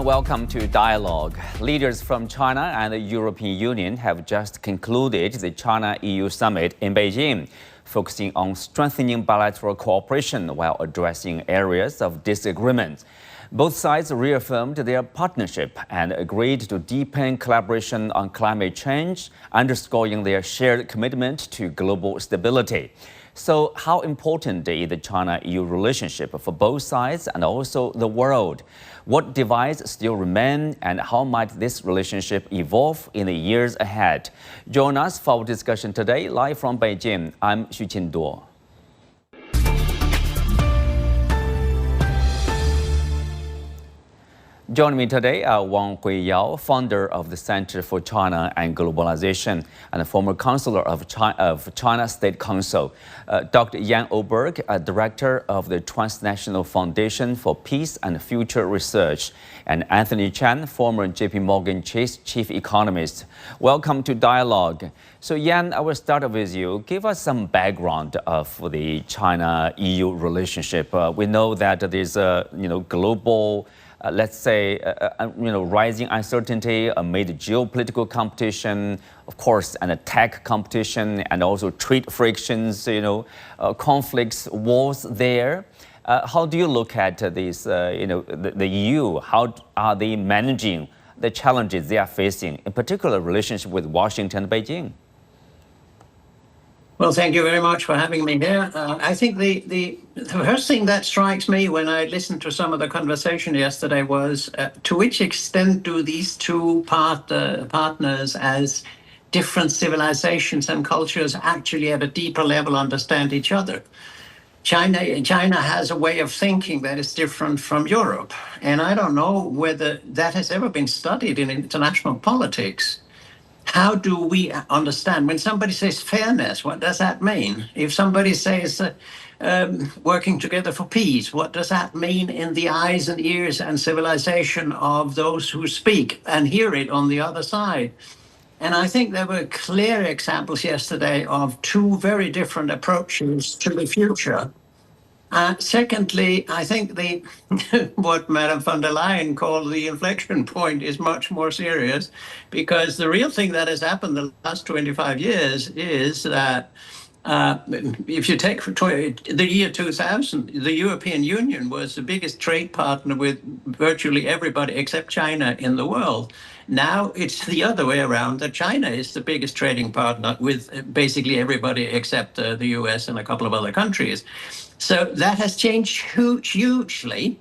welcome to Dialogue. Leaders from China and the European Union have just concluded the China-EU summit in Beijing, focusing on strengthening bilateral cooperation while addressing areas of disagreement. Both sides reaffirmed their partnership and agreed to deepen collaboration on climate change, underscoring their shared commitment to global stability. So how important is the China-EU relationship for both sides and also the world? What divides still remain, and how might this relationship evolve in the years ahead? Join us for our discussion today, live from Beijing. I'm Xu Qinduo. Joining me today are Wang Huiyao, founder of the Center for China and Globalization and a former counselor of China State Council, Dr. Jan Oberg, director of the Transnational Foundation for Peace and Future Research, and Anthony Chan, former JPMorgan Chase chief economist. Welcome to Dialogue. So Jan, I will start with you. Give us some background of the China-EU relationship. We know that there's a global let's say, rising uncertainty amid geopolitical competition, of course, and a tech competition, and also trade frictions, conflicts, wars there. How do you look at this, the EU? How are they managing the challenges they are facing, in particular relationship with Washington and Beijing? Well, thank you very much for having me here. I think the first thing that strikes me when I listened to some of the conversation yesterday was to which extent do these two partners as different civilizations and cultures actually at a deeper level understand each other? China has a way of thinking that is different from Europe. And I don't know whether that has ever been studied in international politics. How do we understand? When somebody says fairness, what does that mean? If somebody says working together for peace, what does that mean in the eyes and ears and civilization of those who speak and hear it on the other side? And I think there were clear examples yesterday of two very different approaches to the future. Secondly, I think what Madame von der Leyen called the inflection point is much more serious, because the real thing that has happened the last 25 years is that if you take the year 2000, the European Union was the biggest trade partner with virtually everybody except China in the world. Now it's the other way around, that China is the biggest trading partner with basically everybody except the U.S. and a couple of other countries. So that has changed hugely.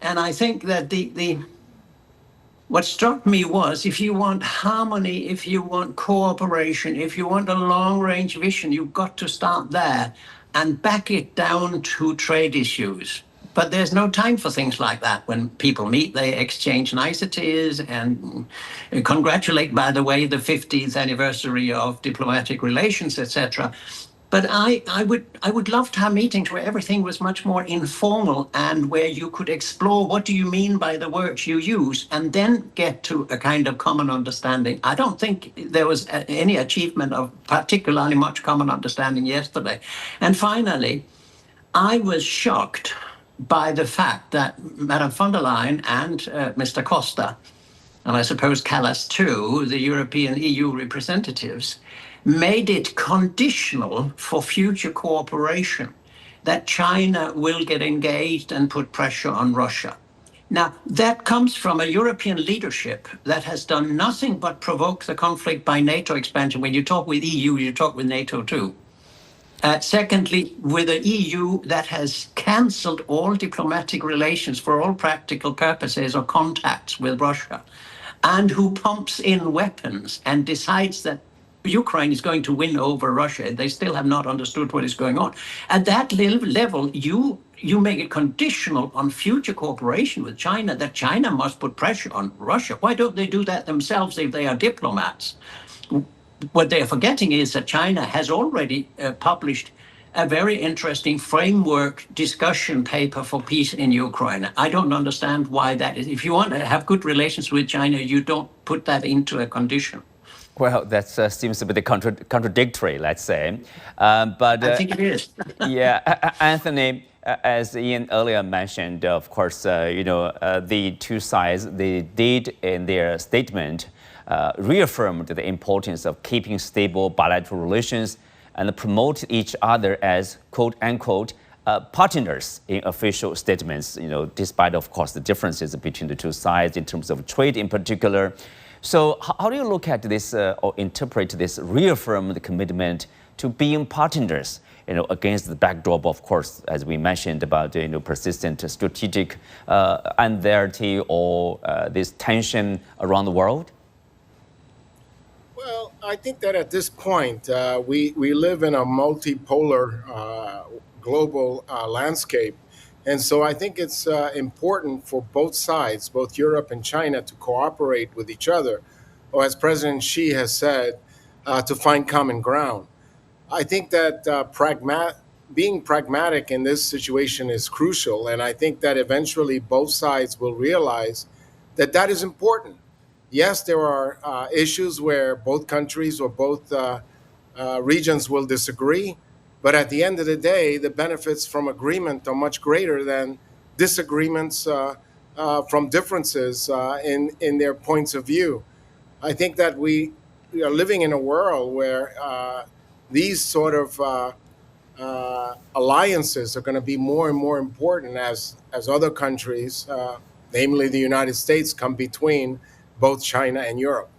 And I think that what struck me was, if you want harmony, if you want cooperation, if you want a long-range vision, you've got to start there and back it down to trade issues. But there's no time for things like that. When people meet, they exchange niceties and congratulate, by the way, the 50th anniversary of diplomatic relations, etc. But I would love to have meetings where everything was much more informal and where you could explore what do you mean by the words you use and then get to a kind of common understanding. I don't think there was any achievement of particularly much common understanding yesterday. And finally, I was shocked by the fact that Madame von der Leyen and Mr. Costa, and I suppose Kallas too, the European EU representatives, made it conditional for future cooperation that China will get engaged and put pressure on Russia. Now, that comes from a European leadership that has done nothing but provoke the conflict by NATO expansion. When you talk with EU, you talk with NATO too. Secondly, with an EU that has cancelled all diplomatic relations for all practical purposes or contacts with Russia, and who pumps in weapons and decides that Ukraine is going to win over Russia. They still have not understood what is going on. At that level, you make it conditional on future cooperation with China, that China must put pressure on Russia. Why don't they do that themselves if they are diplomats? What they are forgetting is that China has already published a very interesting framework discussion paper for peace in Ukraine. I don't understand why that is. If you want to have good relations with China, you don't put that into a condition. Well, that seems a bit contradictory, let's say. But I think it is. yeah, Anthony, As Ian earlier mentioned, of course, the two sides, they did in their statement reaffirmed the importance of keeping stable bilateral relations and promote each other as quote unquote partners in official statements, despite, of course, the differences between the two sides in terms of trade in particular. So how do you look at this or interpret this reaffirmed commitment to being partners, against the backdrop, of course, as we mentioned, about persistent strategic uncertainty or this tension around the world? Well, I think that at this point, we live in a multipolar global landscape. And so I think it's important for both sides, both Europe and China, to cooperate with each other, or as President Xi has said, to find common ground. I think that being pragmatic in this situation is crucial. And I think that eventually both sides will realize that that is important. Yes, there are issues where both countries or both regions will disagree. But at the end of the day, the benefits from agreement are much greater than disagreements from differences in their points of view. I think that we are living in a world where these sort of alliances are going to be more and more important as other countries, namely the United States, come between both China and Europe.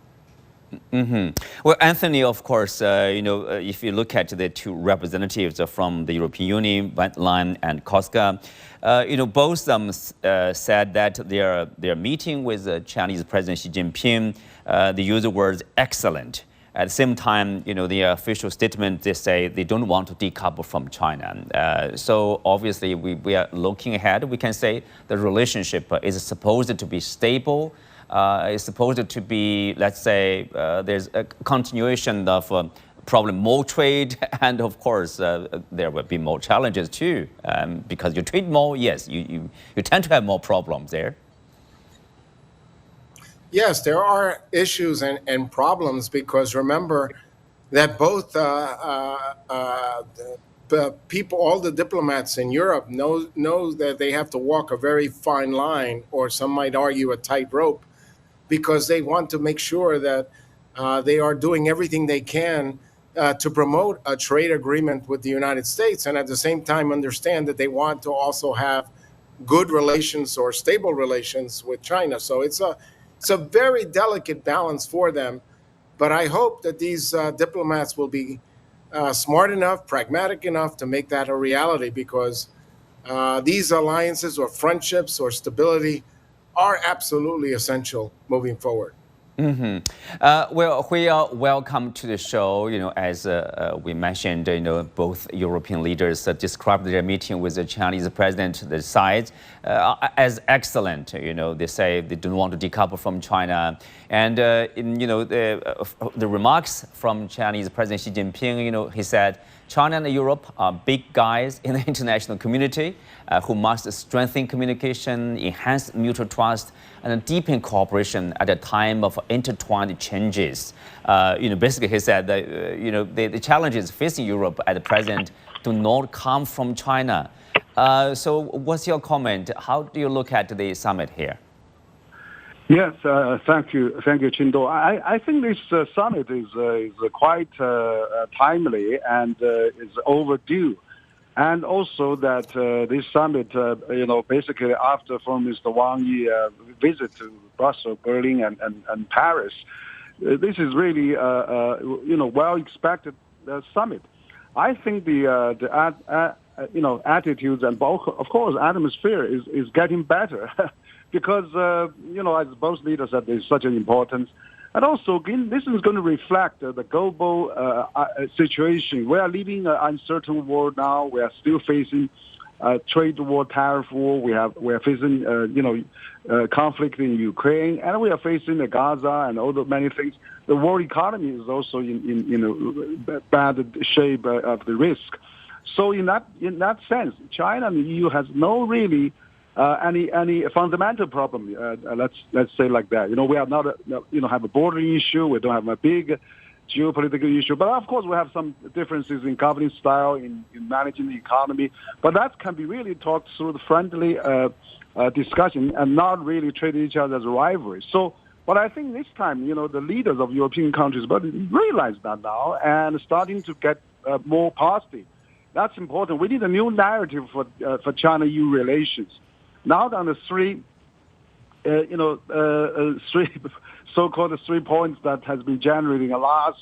Mm-hmm. Well, Anthony, of course, if you look at the two representatives from the European Union, Wendland and Koska, both of them said that their meeting with Chinese President Xi Jinping, they use the words excellent. At the same time, the official statement, they say they don't want to decouple from China. So obviously, we are looking ahead. We can say the relationship is supposed to be stable. It's supposed to be, let's say, there's a continuation of probably more trade, and of course, there will be more challenges too, because you trade more, yes, you tend to have more problems there. Yes, there are issues and problems because remember that both people, all the diplomats in Europe know that they have to walk a very fine line, or some might argue a tightrope, because they want to make sure that they are doing everything they can to promote a trade agreement with the United States, and at the same time understand that they want to also have good relations or stable relations with China. So it's a very delicate balance for them. But I hope that these diplomats will be smart enough, pragmatic enough to make that a reality, because these alliances or friendships or stability are absolutely essential moving forward. Mm-hmm. Well, Huiyao, welcome to the show. As we mentioned, both European leaders described their meeting with the Chinese president, the sides, as excellent. They say they don't want to decouple from China. And, the remarks from Chinese President Xi Jinping, he said, China and Europe are big guys in the international community who must strengthen communication, enhance mutual trust, and deepen cooperation at a time of intertwined changes. Basically, he said that the challenges facing Europe at the present do not come from China. So, what's your comment? How do you look at the summit here? Yes, thank you, Chindo. I think this summit is quite timely and is overdue, and also that this summit, basically after Foreign Minister Wang Yi visit to Brussels, Berlin, and Paris, this is really well expected summit. I think the attitudes and of course atmosphere is getting better. Because, as both leaders said, there's such an importance. And also, this is going to reflect the global situation. We are living in an uncertain world now. We are still facing trade war, tariff war. We are facing, conflict in Ukraine. And we are facing Gaza and all the many things. The world economy is also in bad shape of the risk. So in that sense, China and the EU has no really any fundamental problem. Let's say like that. We are not have a border issue. We don't have a big geopolitical issue. But of course, we have some differences in governing style, in managing the economy. But that can be really talked through the friendly discussion and not really treat each other as rivalry. So, but I think this time, the leaders of European countries realize that now and starting to get more positive. That's important. We need a new narrative for China-EU relations. Now on the three so-called 3 points that has been generating the last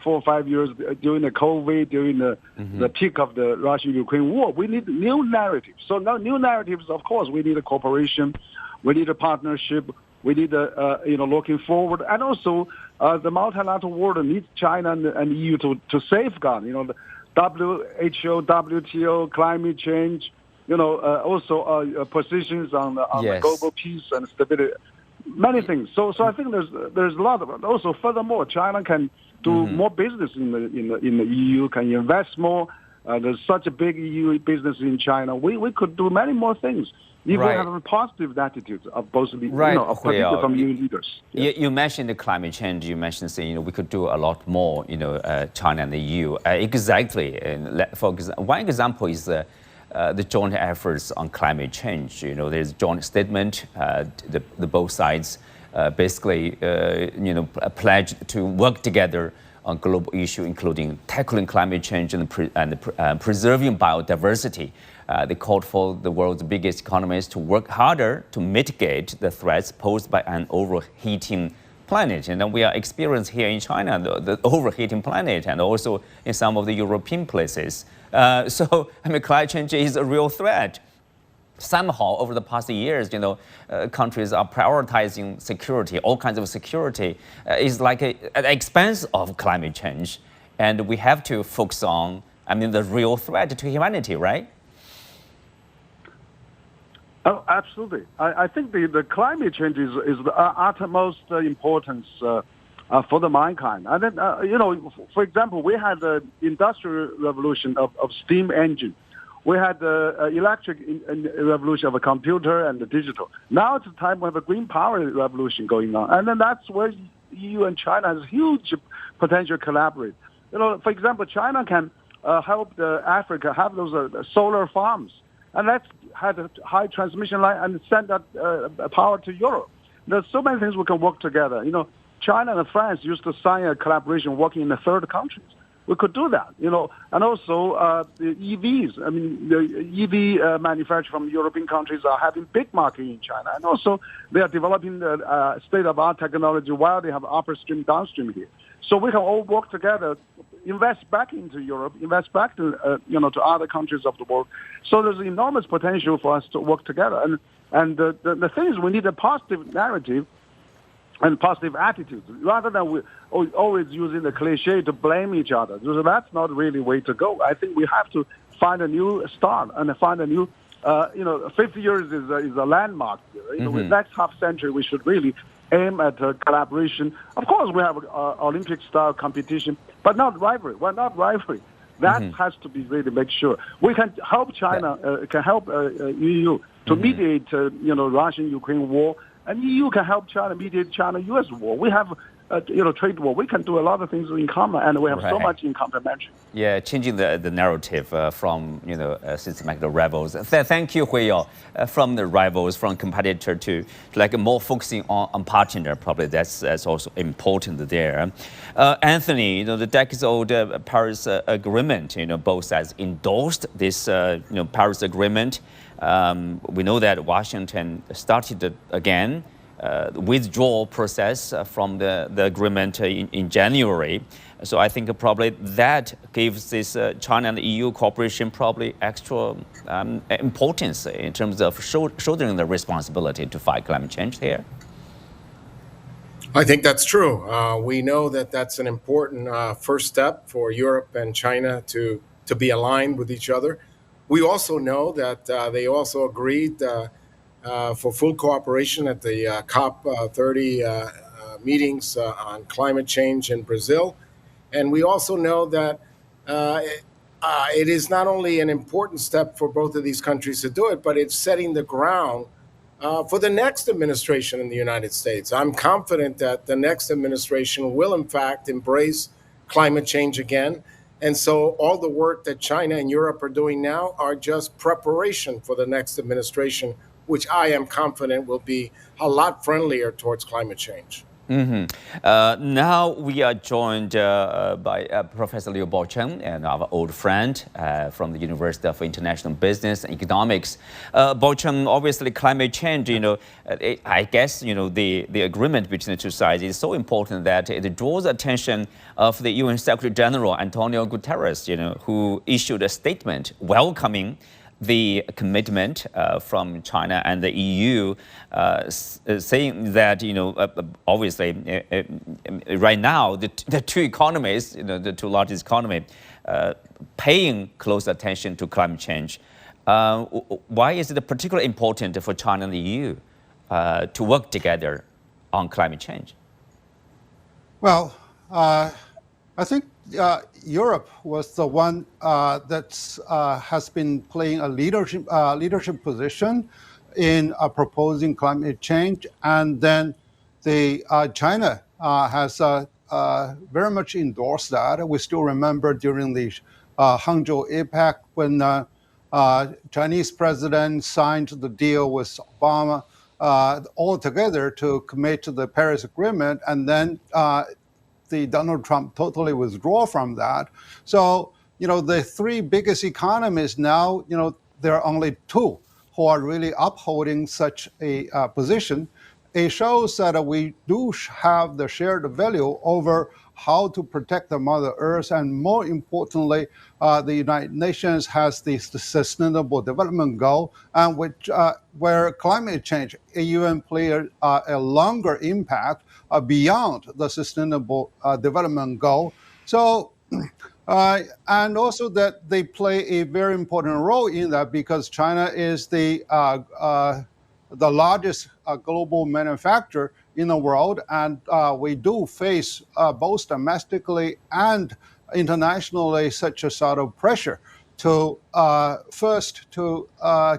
4 or 5 years during the COVID, during the peak of the Russia-Ukraine war. We need new narratives. So now new narratives, of course, we need a cooperation, we need a partnership, we need looking forward, and also the multilateral world needs China and EU to safeguard. The WHO, WTO, climate change. Also positions on the global peace and stability, many things. So I think there's a lot of it. Also, furthermore, China can do more business in the EU, can invest more. There's such a big EU business in China. We could do many more things. If we have a positive attitude of both, particularly from EU leaders. Yeah. You mentioned the climate change. You mentioned saying we could do a lot more. China and the EU. Exactly. For example, one example is the joint efforts on climate change. There's a joint statement. The both sides basically pledged to work together on global issue, including tackling climate change and preserving biodiversity. They called for the world's biggest economies to work harder to mitigate the threats posed by an overheating planet. And we are experiencing here in China the overheating planet, and also in some of the European places. So climate change is a real threat. Somehow, over the past years, countries are prioritizing security. All kinds of security is like at the expense of climate change, and we have to focus on, the real threat to humanity, right? Oh, absolutely. I think the climate change is the utmost importance for the mankind. And then, for example, we had the industrial revolution of steam engine. We had the electric revolution of a computer and the digital. Now it's the time we have a green power revolution going on. And then that's where EU and China has huge potential to collaborate. For example, China can help Africa have those solar farms. And let's have a high transmission line and send that power to Europe. There's so many things we can work together. China and France used to sign a collaboration working in the third countries. We could do that, and also the EVs. The EV manufacturers from European countries are having big market in China, and also they are developing the state-of-art technology while they have upstream, downstream here. So we can all work together, invest back into Europe, invest back to to other countries of the world. So there's enormous potential for us to work together. And the thing is, we need a positive narrative and positive attitudes, rather than we always using the cliche to blame each other. So that's not really the way to go. I think we have to find a new start and find a new, 50 years is a landmark. With next half century, we should really aim at collaboration. Of course, we have Olympic-style competition, but not rivalry. We're not rivalry. That has to be really make sure. We can help China, can help EU to mediate, Russian-Ukraine war. And EU can help China mediate China-U.S. war. We have, trade war. We can do a lot of things in common, and we have so much in complementary. Yeah, changing the narrative from, systematic rivals. Thank you, Huiyao. From the rivals, from competitor to like more focusing on partner. Probably that's also important there. Anthony, the decades-old Paris Agreement. Both sides endorsed this, Paris Agreement. We know that Washington started again withdrawal process from the agreement in January. So I think probably that gives this China and the EU cooperation probably extra importance in terms of shouldering the responsibility to fight climate change here. I think that's true. We know that that's an important first step for Europe and China to be aligned with each other. We also know that they also agreed for full cooperation at the COP30 meetings on climate change in Brazil. And we also know that it is not only an important step for both of these countries to do it, but it's setting the ground for the next administration in the United States. I'm confident that the next administration will, in fact, embrace climate change again. And so all the work that China and Europe are doing now are just preparation for the next administration, which I am confident will be a lot friendlier towards climate change. Now we are joined by Professor Liu Baocheng, and our old friend from the University of International Business and Economics. Baocheng, obviously climate change, I guess, the agreement between the two sides is so important that it draws attention of the UN Secretary General Antonio Guterres, who issued a statement welcoming the commitment from China and the EU, saying that obviously right now the two economies, the two largest economies, paying close attention to climate change. Why is it particularly important for China and the EU to work together on climate change? Well, I think Europe was the one that has been playing a leadership position in proposing climate change, and then China has very much endorsed that. We still remember during the Hangzhou APEC when Chinese president signed the deal with Obama all together to commit to the Paris Agreement, and then Donald Trump totally withdraw from that. So, the three biggest economies now, there are only two who are really upholding such a position. It shows that we do have the shared value over how to protect the Mother Earth, and more importantly, the United Nations has the Sustainable Development Goal, and where climate change even play a longer impact beyond the Sustainable Development Goal. So, and also that they play a very important role in that, because China is the largest global manufacturer in the world, and we do face both domestically and internationally such a sort of pressure to first to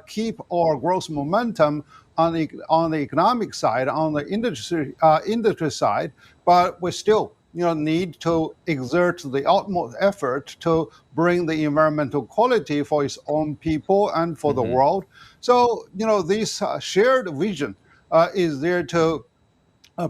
keep our growth momentum on the economic side, on the industry side, but we still need to exert the utmost effort to bring the environmental quality for its own people and for the world. So this shared vision is there to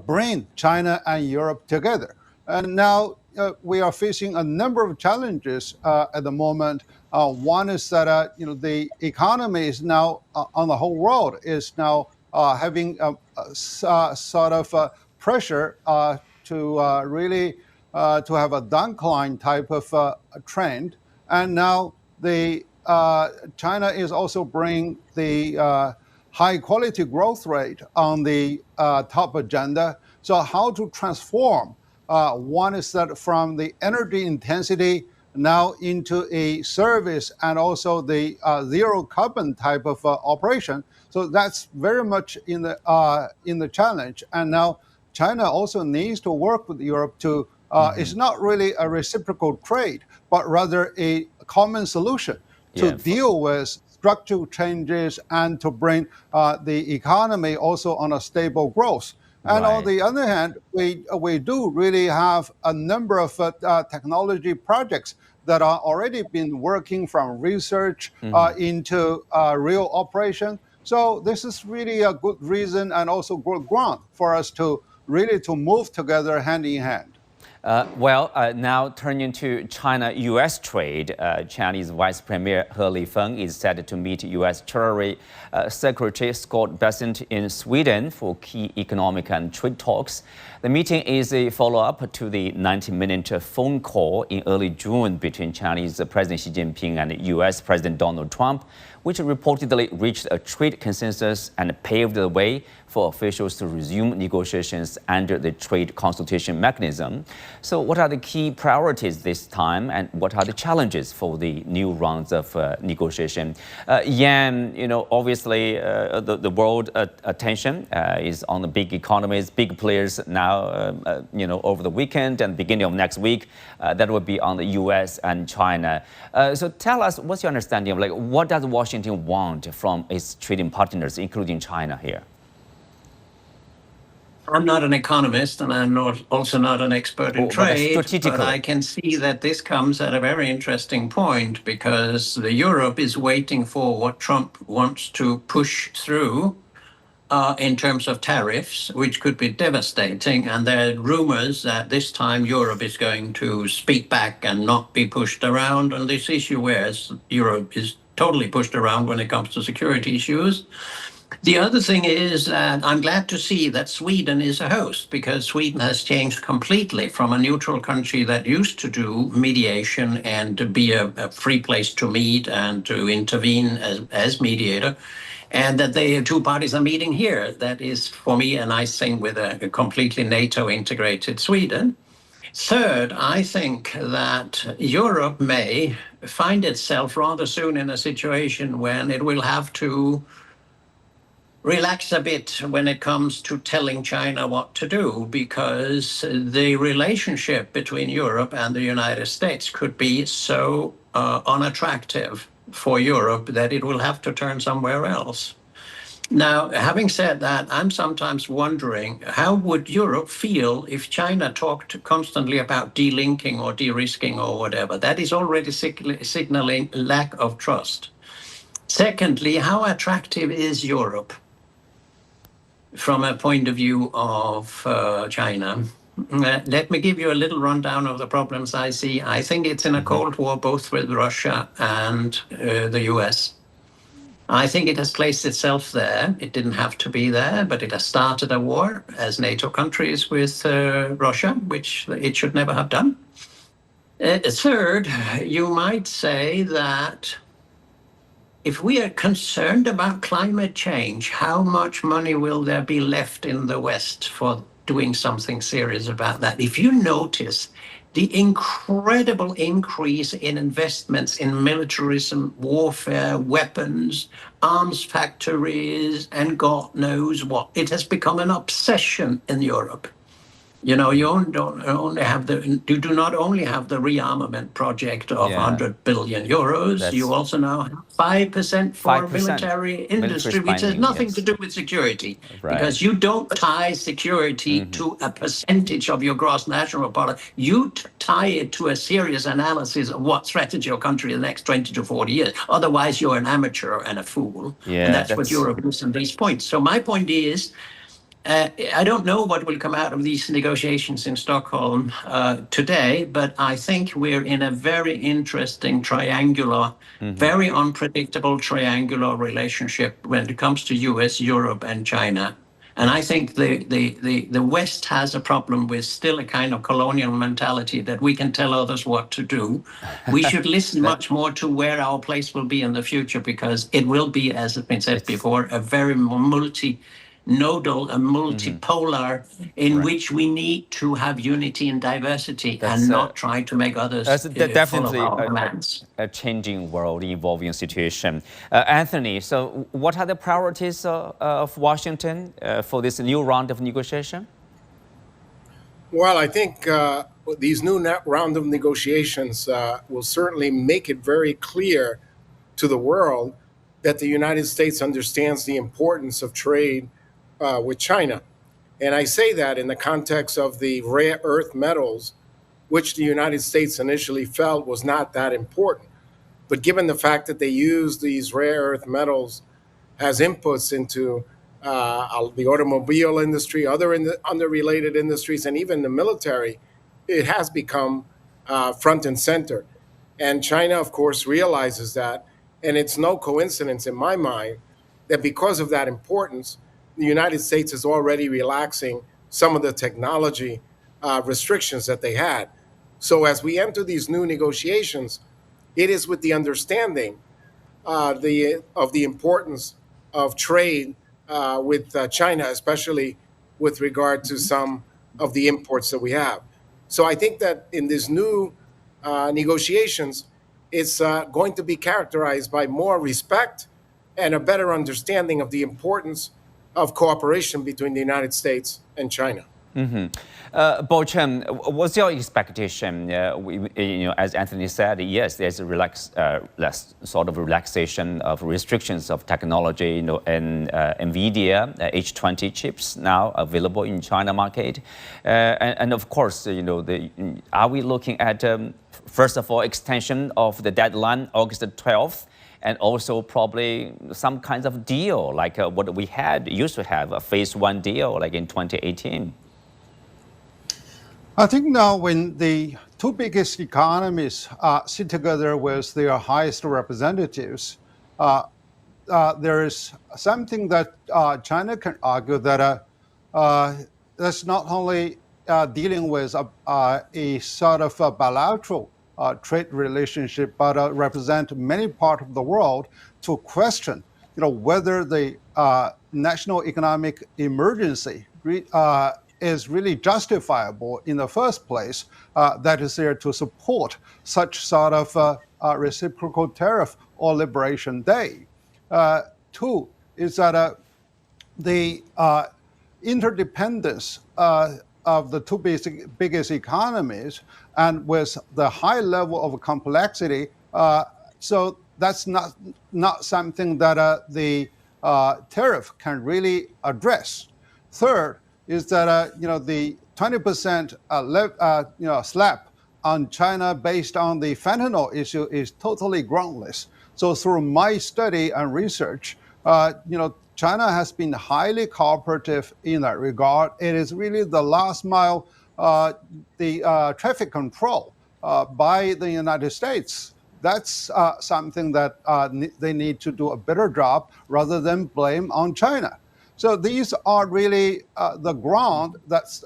bring China and Europe together. And now we are facing a number of challenges at the moment. One is that the economy is now on the whole world is now having a sort of pressure to really to have a decline type of trend. And now China is also bringing the high quality growth rate on the top agenda. So how to transform one is that from the energy intensity now into a service and also the zero carbon type of operation. So that's very much in the challenge. And now China also needs to work with Europe to, it's not really a reciprocal trade, but rather a common solution to deal with structural changes and to bring the economy also on a stable growth. And on the other hand, we do really have a number of technology projects that are already been working from research into real operation. So this is really a good reason and also good ground for us to really to move together hand in hand. Now turning to China-U.S. trade, Chinese Vice Premier He Lifeng is set to meet U.S. Treasury Secretary Scott Bessent in Sweden for key economic and trade talks. The meeting is a follow-up to the 90-minute phone call in early June between Chinese President Xi Jinping and U.S. President Donald Trump, which reportedly reached a trade consensus and paved the way for officials to resume negotiations under the trade consultation mechanism. So what are the key priorities this time, and what are the challenges for the new rounds of negotiation? Yan, obviously the world attention is on the big economies, big players now, over the weekend and beginning of next week, that will be on the U.S. and China. So tell us, what's your understanding of what does Washington want from its trading partners, including China here? I'm not an economist, and I'm also not an expert in But trade, but strategically, I can see that this comes at a very interesting point because Europe is waiting for what Trump wants to push through in terms of tariffs, which could be devastating. And there are rumors that this time Europe is going to speak back and not be pushed around on this issue, whereas Europe is totally pushed around when it comes to security issues. The other thing is that I'm glad to see that Sweden is a host, because Sweden has changed completely from a neutral country that used to do mediation and to be a free place to meet and to intervene as mediator. And that the two parties are meeting here. That is, for me, a nice thing with a completely NATO integrated Sweden. Third, I think that Europe may find itself rather soon in a situation when it will have to relax a bit when it comes to telling China what to do, because the relationship between Europe and the United States could be so unattractive for Europe that it will have to turn somewhere else. Now, having said that, I'm sometimes wondering, how would Europe feel if China talked constantly about delinking or de-risking or whatever? That is already signaling lack of trust. Secondly, how attractive is Europe from a point of view of China? Let me give you a little rundown of the problems I see. I think it's in a Cold War, both with Russia and the US. I think it has placed itself there. It didn't have to be there, but it has started a war as NATO countries with Russia, which it should never have done. Third, you might say that if we are concerned about climate change, how much money will there be left in the West for doing something serious about that? If you notice the incredible increase in investments in militarism, warfare, weapons, arms factories, and God knows what, it has become an obsession in Europe. You know, you do not only have the rearmament project of 100 billion euros, you also now have 5% for 5% military industry, which has spending, nothing yes. to do with security. Right. Because you don't tie security to a percentage of your gross national product. You tie it to a serious analysis of what threatens your country in the next 20 to 40 years. Otherwise, you're an amateur and a fool. Yeah, and that's what Europe is on these points. So my point is, I don't know what will come out of these negotiations in Stockholm today, but I think we're in a very interesting triangular, very unpredictable triangular relationship when it comes to US, Europe, and China. And I think the West has a problem with still a kind of colonial mentality that we can tell others what to do. We should listen much more to where our place will be in the future, because it will be, as has been said before, a very multi-nodal and multipolar in which we need to have unity and diversity and not try to make others That's definitely follow our commands. a changing world, evolving situation. Anthony, so what are the priorities of Washington for this new round of negotiation? Well, I think these new round of negotiations will certainly make it very clear to the world that the United States understands the importance of trade with China. And I say that in the context of the rare earth metals, which the United States initially felt was not that important. But given the fact that they use these rare earth metals as inputs into the automobile industry, other related industries, and even the military, it has become front and center. And China, of course, realizes that. And it's no coincidence in my mind that because of that importance, the United States is already relaxing some of the technology restrictions that they had. So as we enter these new negotiations, it is with the understanding of the importance of trade with China, especially with regard to some of the imports that we have. So I think that in these new negotiations, it's going to be characterized by more respect and a better understanding of the importance of cooperation between the United States and China. Baocheng, what's your expectation? As Anthony said, yes, there's a less sort of relaxation of restrictions of technology. And NVIDIA H20 chips now available in China market, and of course, are we looking at first of all extension of the deadline August 12th? And also probably some kinds of deal like what we used to have a phase 1 deal like in 2018. I think now when the two biggest economies sit together with their highest representatives, there is something that China can argue that that's not only dealing with a sort of a bilateral trade relationship, but represent many parts of the world to question, whether the national economic emergency is really justifiable in the first place. That is there to support such sort of reciprocal tariff or Liberation Day. Two is that the interdependence of the two biggest economies and with the high level of complexity, so that's not something that the tariff can really address. Third is that the 20% slap on China based on the fentanyl issue is totally groundless. So through my study and research, China has been highly cooperative in that regard. It is really the last mile, the traffic control by the United States. That's something that they need to do a better job rather than blame on China. So these are really the ground that's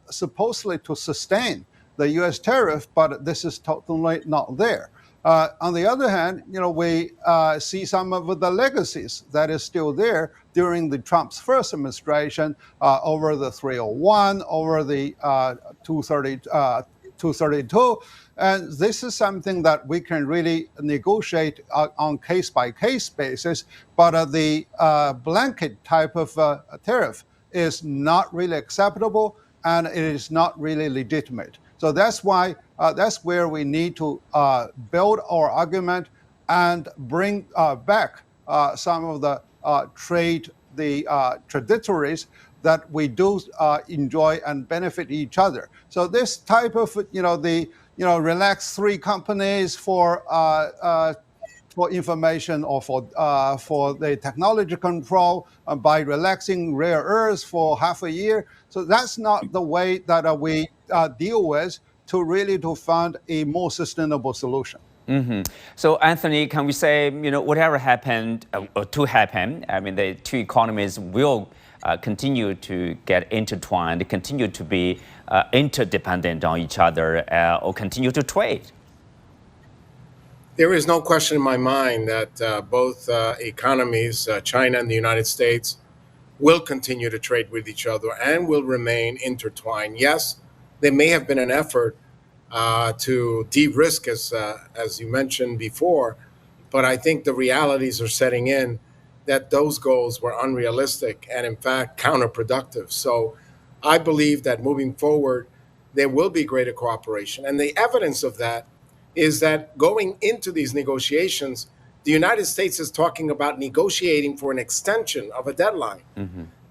supposedly to sustain the U.S. tariff, but this is totally not there. On the other hand, we see some of the legacies that is still there during the Trump's first administration over the 301, over the 232. And this is something that we can really negotiate on case-by-case basis, but the blanket type of tariff is not really acceptable, and it is not really legitimate. So that's why that's where we need to build our argument and bring back some of the trade, the trajectories that we do enjoy and benefit each other. So this type of relax three companies for information or for the technology control by relaxing rare earths for half a year. So that's not the way that we deal with to find a more sustainable solution. So Anthony, can we say, whatever happened to happen, I mean, the two economies will continue to get intertwined, continue to be interdependent on each other, or continue to trade? There is no question in my mind that both economies, China and the United States, will continue to trade with each other and will remain intertwined. Yes, there may have been an effort to de-risk, as you mentioned before, but I think the realities are setting in that those goals were unrealistic and, in fact, counterproductive. So I believe that moving forward, there will be greater cooperation. And the evidence of that is that going into these negotiations, the United States is talking about negotiating for an extension of a deadline.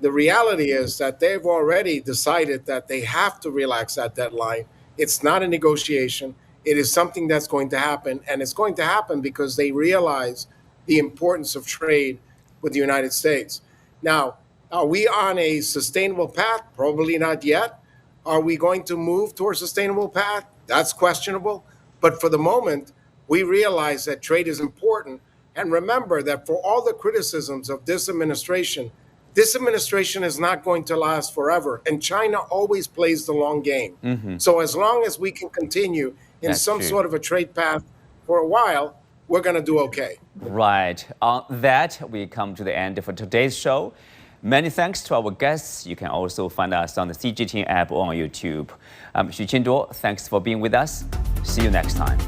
The reality is that they've already decided that they have to relax that deadline. It's not a negotiation. It is something that's going to happen. And it's going to happen because they realize the importance of trade with the United States. Now, are we on a sustainable path? Probably not yet. Are we going to move towards a sustainable path? That's questionable. But for the moment, we realize that trade is important. And remember that for all the criticisms of this administration is not going to last forever. And China always plays the long game. So as long as we can continue in sort of a trade path for a while, we're going to do okay. Right. On that, we come to the end for today's show. Many thanks to our guests. You can also find us on the CGTN app or on YouTube. I'm Xu Qinduo. Thanks for being with us. See you next time.